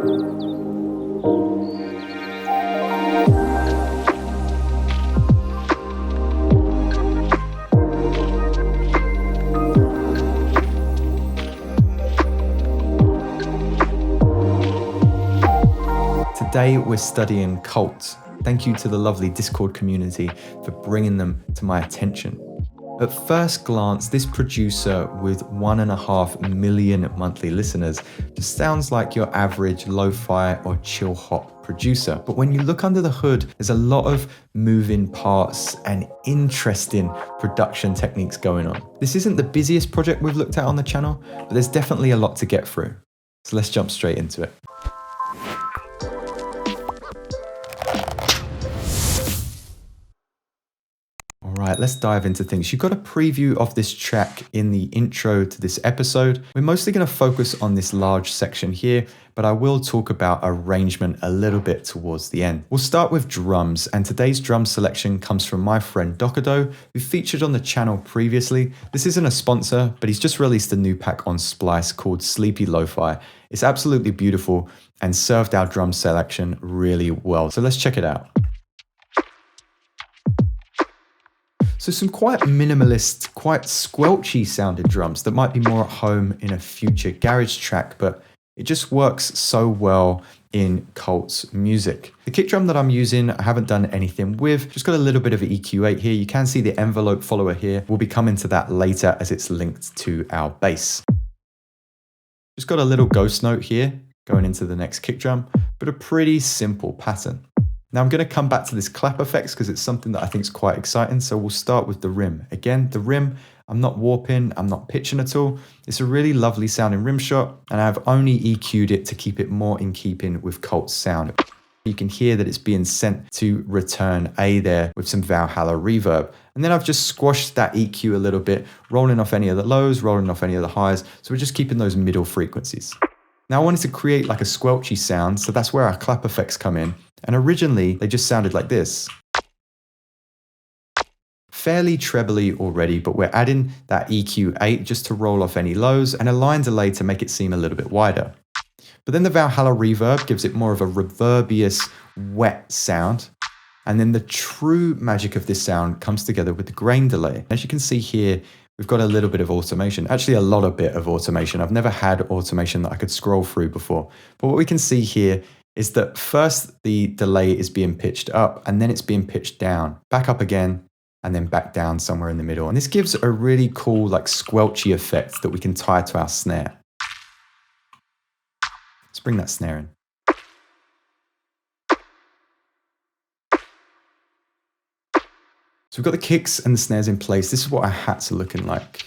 Today we're studying cults. Thank you to the lovely Discord community for bringing them to my attention. At first glance, this producer with 1.5 million monthly listeners just sounds like your average lo-fi or chill hop producer. But when you look under the hood, there's a lot of moving parts and interesting production techniques going on. This isn't the busiest project we've looked at on the channel, but there's definitely a lot to get through. So let's jump straight into it. Alright, let's dive into things. You've got a preview of this track in the intro to this episode. We're mostly going to focus on this large section here, but I will talk about arrangement a little bit towards the end. We'll start with drums, and today's drum selection comes from my friend Docado, who featured on the channel previously. This isn't a sponsor, but he's just released a new pack on Splice called Sleepy Lo-Fi. It's absolutely beautiful and served our drum selection really well. So let's check it out. So some quite minimalist, quite squelchy sounding drums that might be more at home in a future garage track, but it just works so well in Cult's music. The kick drum that I'm using, I haven't done anything with, just got a little bit of an EQ8 here. You can see the envelope follower here. We'll be coming to that later as it's linked to our bass. Just got a little ghost note here going into the next kick drum, but a pretty simple pattern. Now I'm going to come back to this clap effects because it's something that I think is quite exciting. So we'll start with the rim. Again, the rim, I'm not warping, I'm not pitching at all. It's a really lovely sounding rim shot, and I've only EQ'd it to keep it more in keeping with Cult's sound. You can hear that it's being sent to return A there with some Valhalla reverb. And then I've just squashed that EQ a little bit, rolling off any of the lows, rolling off any of the highs. So we're just keeping those middle frequencies. Now I wanted to create like a squelchy sound, so that's where our clap effects come in. And originally they just sounded like this. Fairly trebly already, but we're adding that EQ8 just to roll off any lows and a line delay to make it seem a little bit wider. But then the Valhalla reverb gives it more of a reverbious, wet sound. And then the true magic of this sound comes together with the grain delay. As you can see here, we've got a little bit of automation, actually a lot of bit of automation. I've never had automation that I could scroll through before. But what we can see here is that first the delay is being pitched up and then it's being pitched down, back up again, and then back down somewhere in the middle. And this gives a really cool like squelchy effect that we can tie to our snare. Let's bring that snare in. So we've got the kicks and the snares in place. This is what our hats are looking like.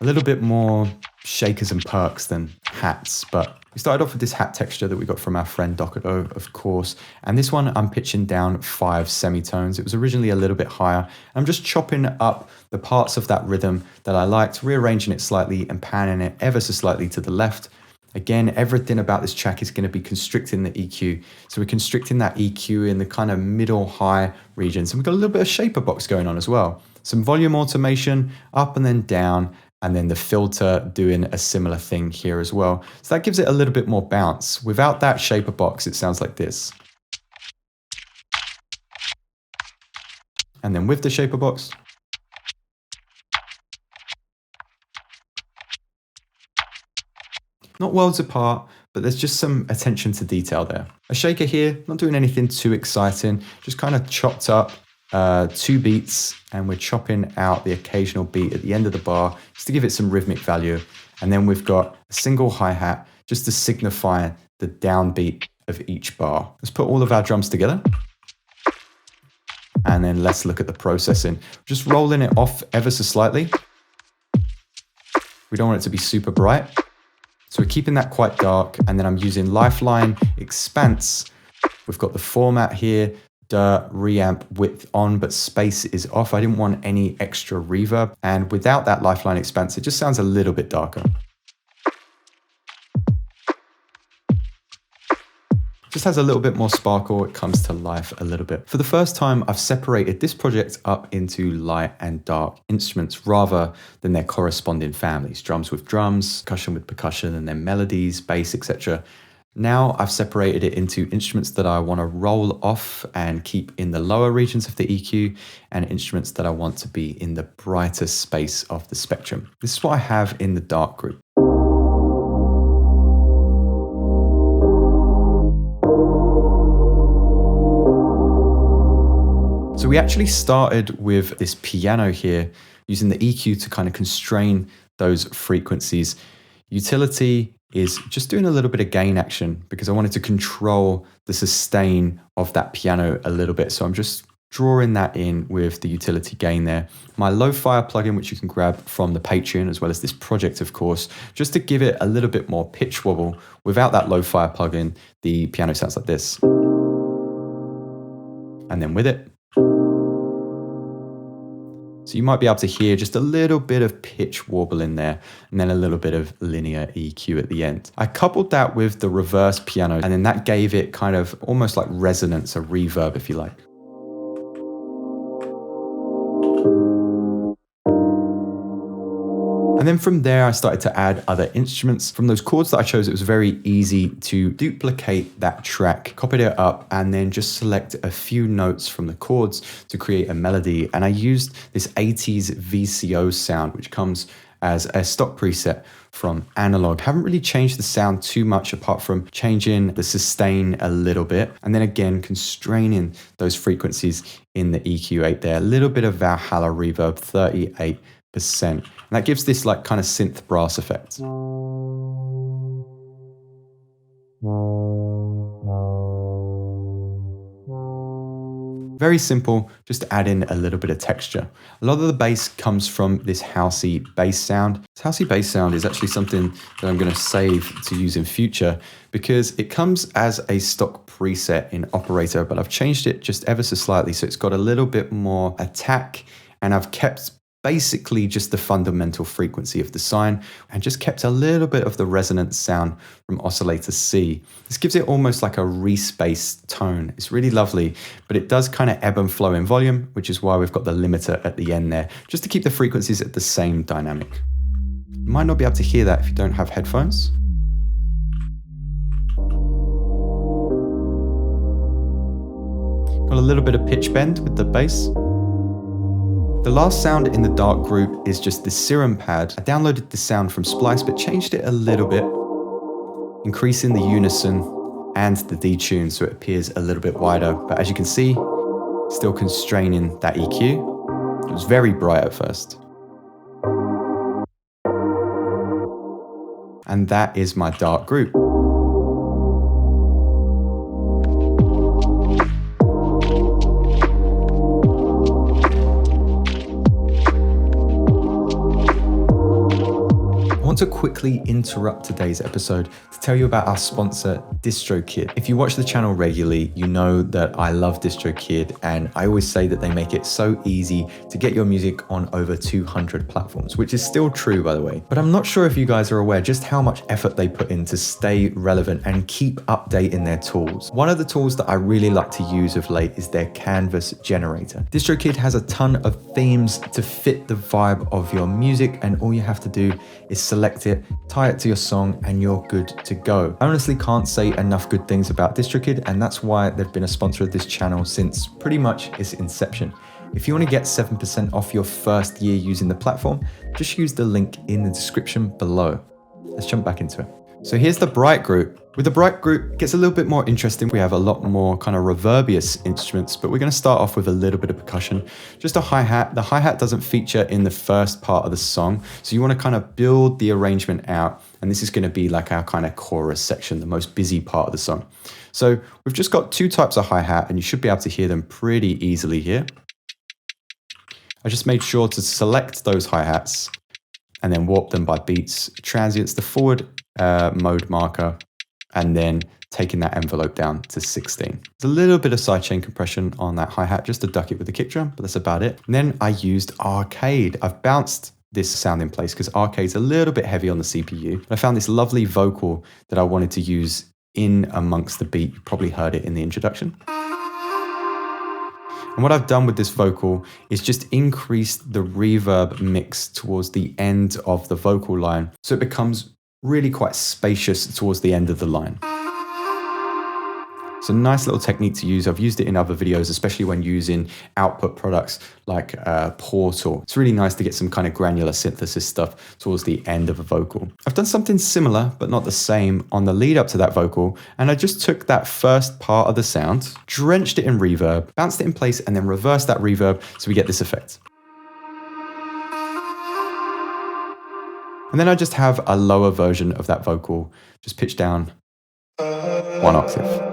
A little bit more shakers and perks than hats, but we started off with this hat texture that we got from our friend Docado, of course. And this one I'm pitching down 5 semitones. It was originally a little bit higher. I'm just chopping up the parts of that rhythm that I liked, rearranging it slightly and panning it ever so slightly to the left. Again, everything about this track is going to be constricting the EQ. So we're constricting that EQ in the kind of middle high regions. And we've got a little bit of shaper box going on as well. Some volume automation up and then down, and then the filter doing a similar thing here as well. So that gives it a little bit more bounce. Without that shaper box, it sounds like this. And then with the shaper box, not worlds apart, but there's just some attention to detail there. A shaker here, not doing anything too exciting, just kind of chopped up 2 beats, and we're chopping out the occasional beat at the end of the bar just to give it some rhythmic value. And then we've got a single hi-hat just to signify the downbeat of each bar. Let's put all of our drums together. And then let's look at the processing. Just rolling it off ever so slightly. We don't want it to be super bright. So we're keeping that quite dark, and then I'm using Lifeline Expanse. We've got the format here, reamp width on, but space is off. I didn't want any extra reverb, and without that Lifeline Expanse, it just sounds a little bit darker. Just has a little bit more sparkle, it comes to life a little bit. For the first time, I've separated this project up into light and dark instruments rather than their corresponding families. Drums with drums, percussion with percussion, and then melodies, bass, etc. Now I've separated it into instruments that I want to roll off and keep in the lower regions of the EQ, and instruments that I want to be in the brighter space of the spectrum. This is what I have in the dark group. So we actually started with this piano here, using the EQ to kind of constrain those frequencies. Utility is just doing a little bit of gain action because I wanted to control the sustain of that piano a little bit. So I'm just drawing that in with the utility gain there. My low-fi plugin, which you can grab from the Patreon, as well as this project, of course, just to give it a little bit more pitch wobble. Without that low-fi plugin, the piano sounds like this. And then with it, so you might be able to hear just a little bit of pitch warble in there, and then a little bit of linear EQ at the end. I coupled that with the reverse piano, and then that gave it kind of almost like resonance, a reverb if you like. And then from there, I started to add other instruments. From those chords that I chose, it was very easy to duplicate that track, copied it up, and then just select a few notes from the chords to create a melody. And I used this 80s VCO sound, which comes as a stock preset from Analog. Haven't really changed the sound too much apart from changing the sustain a little bit. And then again, constraining those frequencies in the EQ8 there. A little bit of Valhalla reverb, 38%. And that gives this like kind of synth brass effect. Very simple, just to add in a little bit of texture. A lot of the bass comes from this housey bass sound. This housey bass sound is actually something that I'm going to save to use in future because it comes as a stock preset in Operator, but I've changed it just ever so slightly so it's got a little bit more attack, and I've kept basically just the fundamental frequency of the sine and just kept a little bit of the resonance sound from oscillator C. This gives it almost like a respaced tone. It's really lovely, but it does kind of ebb and flow in volume, which is why we've got the limiter at the end there, just to keep the frequencies at the same dynamic. You might not be able to hear that if you don't have headphones. Got a little bit of pitch bend with the bass. The last sound in the dark group is just the serum pad. I downloaded the sound from Splice, but changed it a little bit, increasing the unison and the detune so it appears a little bit wider. But as you can see, still constraining that EQ. It was very bright at first. And that is my dark group. I want to quickly interrupt today's episode to tell you about our sponsor, DistroKid. If you watch the channel regularly, you know that I love DistroKid, and I always say that they make it so easy to get your music on over 200 platforms, which is still true, by the way. But I'm not sure if you guys are aware just how much effort they put in to stay relevant and keep updating their tools. One of the tools that I really like to use of late is their Canvas generator. DistroKid has a ton of themes to fit the vibe of your music, and all you have to do is select it, tie it to your song, and you're good to go. I honestly can't say enough good things about DistroKid, and that's why they've been a sponsor of this channel since pretty much its inception. If you want to get 7% off your first year using the platform, just use the link in the description below. Let's jump back into it. So here's the bright group. With the bright group, it gets a little bit more interesting. We have a lot more kind of reverbious instruments, but we're going to start off with a little bit of percussion. Just a hi-hat. The hi-hat doesn't feature in the first part of the song, so you want to kind of build the arrangement out, and this is going to be like our kind of chorus section, the most busy part of the song. So we've just got two types of hi-hat, and you should be able to hear them pretty easily here. I just made sure to select those hi-hats and then warp them by beats, transients, the forward mode marker, and then taking that envelope down to 16. There's a little bit of sidechain compression on that hi-hat just to duck it with the kick drum, but that's about it. And then I used arcade. I've bounced this sound in place because arcade's a little bit heavy on the CPU. I found this lovely vocal that I wanted to use in amongst the beat. You probably heard it in the introduction. And what I've done with this vocal is just increase the reverb mix towards the end of the vocal line, so it becomes really quite spacious towards the end of the line. It's a nice little technique to use. I've used it in other videos, especially when using output products like Portal. It's really nice to get some kind of granular synthesis stuff towards the end of a vocal. I've done something similar, but not the same, on the lead up to that vocal. And I just took that first part of the sound, drenched it in reverb, bounced it in place, and then reversed that reverb so we get this effect. And then I just have a lower version of that vocal, just pitched down 1 octave.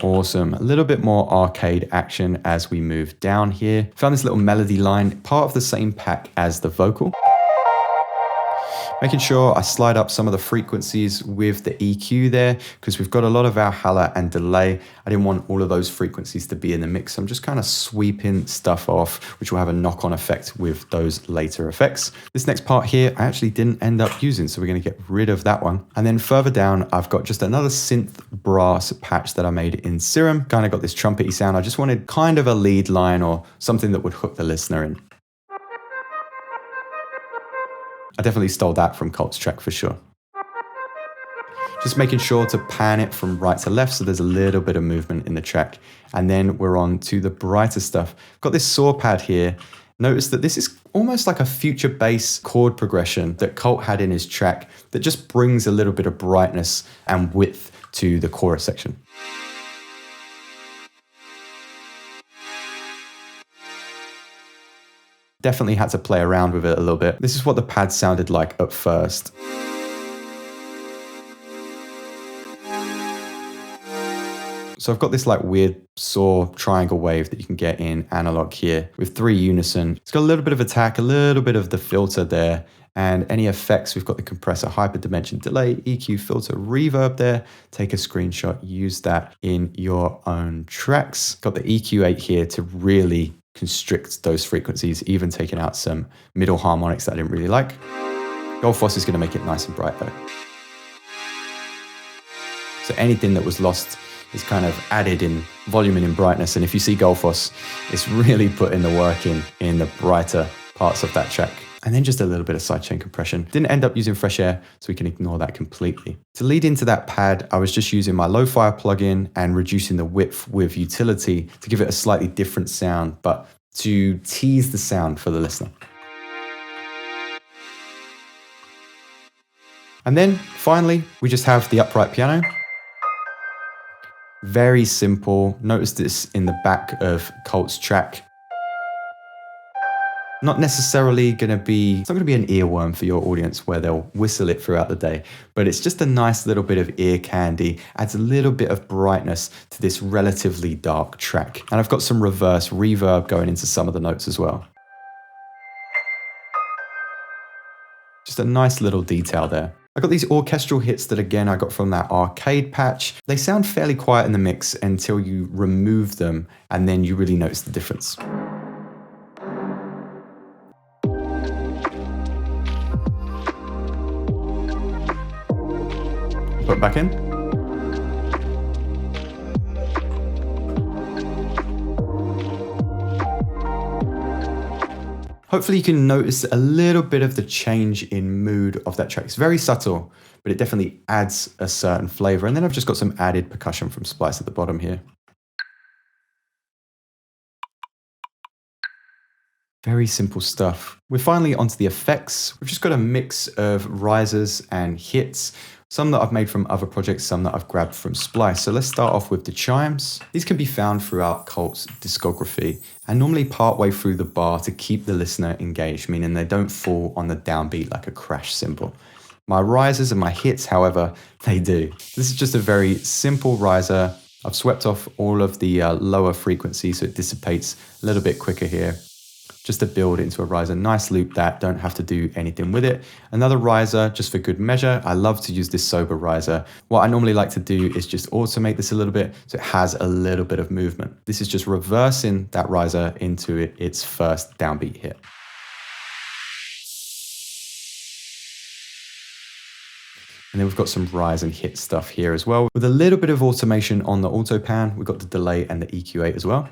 Awesome. A little bit more arcade action as we move down here. Found this little melody line, part of the same pack as the vocal. Making sure I slide up some of the frequencies with the EQ there, because we've got a lot of Valhalla and delay. I didn't want all of those frequencies to be in the mix. I'm just kind of sweeping stuff off, which will have a knock-on effect with those later effects. This next part here, I actually didn't end up using, so we're going to get rid of that one. And then further down, I've got just another synth brass patch that I made in Serum. Kind of got this trumpety sound. I just wanted kind of a lead line or something that would hook the listener in. I definitely stole that from Cult's track for sure. Just making sure to pan it from right to left so there's a little bit of movement in the track. And then we're on to the brighter stuff. Got this saw pad here. Notice that this is almost like a future bass chord progression that Cult had in his track that just brings a little bit of brightness and width to the chorus section. Definitely had to play around with it a little bit. This is what the pad sounded like at first. So I've got this like weird saw triangle wave that you can get in analog here with 3 unison. It's got a little bit of attack, a little bit of the filter there, and any effects. We've got the compressor, hyperdimension, delay, EQ, filter, reverb there. Take a screenshot, use that in your own tracks. Got the EQ8 here to really constrict those frequencies, even taking out some middle harmonics that I didn't really like. Goldfoss is going to make it nice and bright though. So anything that was lost is kind of added in volume and in brightness. And if you see Goldfoss, it's really putting the work in the brighter parts of that track. And then just a little bit of sidechain compression. Didn't end up using Fresh Air, so we can ignore that completely. To lead into that pad, I was just using my Lo-Fi plugin and reducing the width with Utility to give it a slightly different sound, but to tease the sound for the listener. And then finally, we just have the upright piano. Very simple. Notice this in the back of Cult's track. Not necessarily going to be, it's not going to be an earworm for your audience where they'll whistle it throughout the day, but it's just a nice little bit of ear candy, adds a little bit of brightness to this relatively dark track. And I've got some reverse reverb going into some of the notes as well. Just a nice little detail there. I got these orchestral hits that again I got from that arcade patch. They sound fairly quiet in the mix until you remove them, and then you really notice the difference. Put it back in. Hopefully you can notice a little bit of the change in mood of that track. It's very subtle, but it definitely adds a certain flavor. And then I've just got some added percussion from Splice at the bottom here. Very simple stuff. We're finally onto the effects. We've just got a mix of risers and hits. Some that I've made from other projects, some that I've grabbed from Splice. So let's start off with the chimes. These can be found throughout Cult's discography and normally partway through the bar to keep the listener engaged, meaning they don't fall on the downbeat like a crash cymbal. My risers and my hits, however, they do. This is just a very simple riser. I've swept off all of the lower frequencies so it dissipates a little bit quicker here. Just to build into a riser. Nice loop that, don't have to do anything with it. Another riser, just for good measure. I love to use this sober riser. What I normally like to do is just automate this a little bit so it has a little bit of movement. This is just reversing that riser into its first downbeat hit. And then we've got some rise and hit stuff here as well. With a little bit of automation on the auto pan, we've got the delay and the EQ8 as well.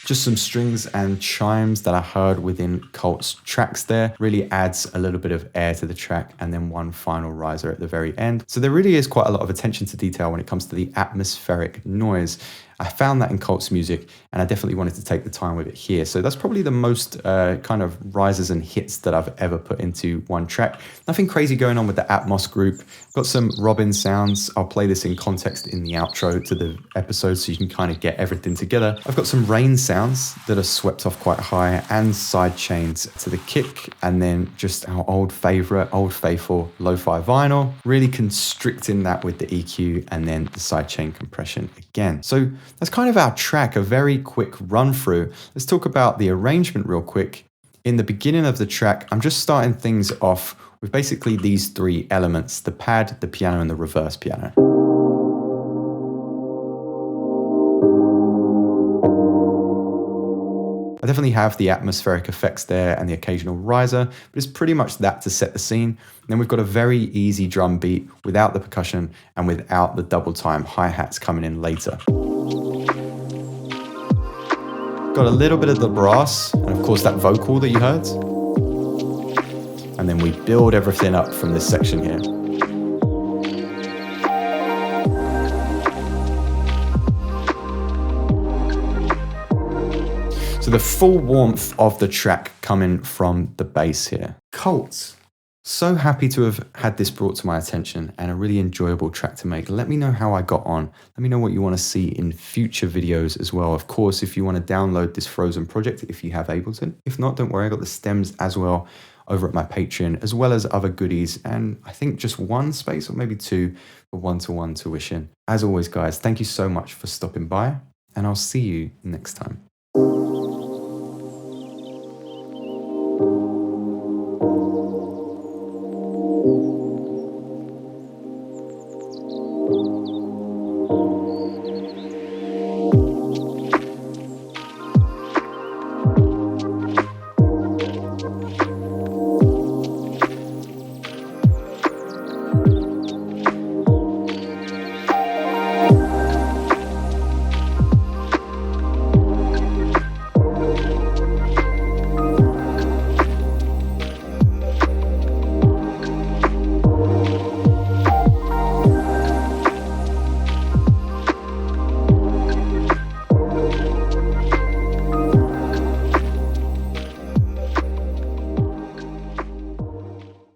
Just some strings and chimes that I heard within Colt's tracks there really adds a little bit of air to the track, and then one final riser at the very end. So there really is quite a lot of attention to detail when it comes to the atmospheric noise. I found that in Colt's music, and I definitely wanted to take the time with it here. So that's probably the most kind of rises and hits that I've ever put into one track. Nothing crazy going on with the Atmos group. Got some Robin sounds. I'll play this in context in the outro to the episode so you can kind of get everything together. I've got some rain sounds that are swept off quite high and side chains to the kick, and then just our old favorite, old faithful lo-fi vinyl, really constricting that with the EQ and then the sidechain compression again. So that's kind of our track, a very quick run through. Let's talk about the arrangement real quick. In the beginning of the track, I'm just starting things off with basically these three elements: the pad, the piano, and the reverse piano. I definitely have the atmospheric effects there and the occasional riser, but it's pretty much that to set the scene. And then we've got a very easy drum beat without the percussion and without the double time hi-hats coming in later. Got a little bit of the brass, and of course that vocal that you heard. And then we build everything up from this section here. So the full warmth of the track coming from the bass here. Colt. So happy to have had this brought to my attention, and a really enjoyable track to make. Let me know how I got on. Let me know what you want to see in future videos as well. Of course, if you want to download this Frozen project, if you have Ableton. If not, don't worry, I got the stems as well over at my Patreon, as well as other goodies, and I think just one space or maybe two for one-to-one tuition. As always, guys, thank you so much for stopping by, and I'll see you next time.